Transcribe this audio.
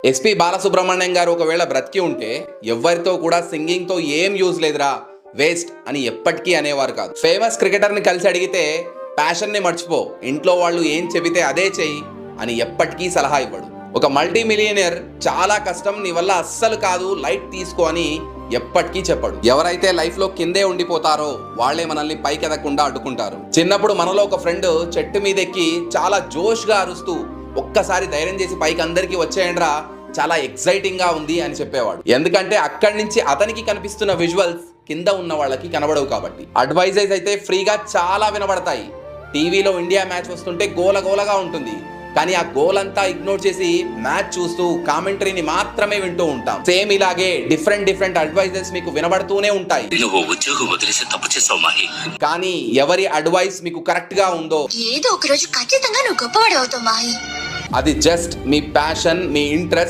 SP Balasubrahmanyam గారు ఒకవేళ బ్రతికి ఉంటే ఎవ్వరితో కూడా సింగింగ్ తో ఏం యూజ్ లేదురా, వేస్ట్ అని ఎప్పటికీ అనేవారు కాదు. ఫేమస్ క్రికెటర్ ని కలిసి అడిగితే ప్యాషన్ ని మర్చిపో, ఇంట్లో వాళ్ళు ఏం చెబితే అదే చెయ్యి అని ఎప్పటికీ సలహా ఇవ్వడు. ఒక మల్టీ మిలియనర్ చాలా కష్టం, నీ వల్ల అస్సలు కాదు, లైట్ తీసుకో అని ఎప్పటికీ చెప్పడు. ఎవరైతే లైఫ్ లో కిందే ఉండిపోతారో వాళ్ళే మనల్ని పైకి ఎదగకుండా అడ్డుకుంటారు. చిన్నప్పుడు మనలో ఒక ఫ్రెండ్ చెట్టు మీద ఎక్కి చాలా జోష్ గా అరుస్తూ ఒక్కసారి ధైర్యం చేసి పైకి అందరికీ వచ్చేయండిరా, చాలా ఎక్సైటింగ్ గా ఉంది అని చెప్పేవాడు. ఎందుకంటే అక్కడి నుంచి అతనికి కనిపిస్తున్న విజువల్స్ కింద ఉన్న వాళ్ళకి కనబడవు కాబట్టి. అడ్వైజెస్ అయితే ఫ్రీగా చాలా వినబడతాయి. టీవీలో ఇండియా మ్యాచ్ వస్తుంటే గోలగోలగా ఉంటుంది, కానీ ఆ గోల్ అంతా ఇగ్నోర్ చేసి మ్యాచ్ చూస్తూ కామెంటరీని మాత్రమే వింటూ ఉంటాం. సేమ్ ఇలాగే డిఫరెంట్ అడ్వైజెస్ మీకు వినబడుతూనే ఉంటాయి. కానీ ఎవరి అడ్వైస్ మీకు కరెక్ట్ గా ఉందో ఏదో ఒక రోజు ఖచ్చితంగా నువ్వు గొప్పవాడు అవుతావు మాహి. అది జస్ట్ మీ ప్యాషన్, మీ ఇంట్రెస్ట్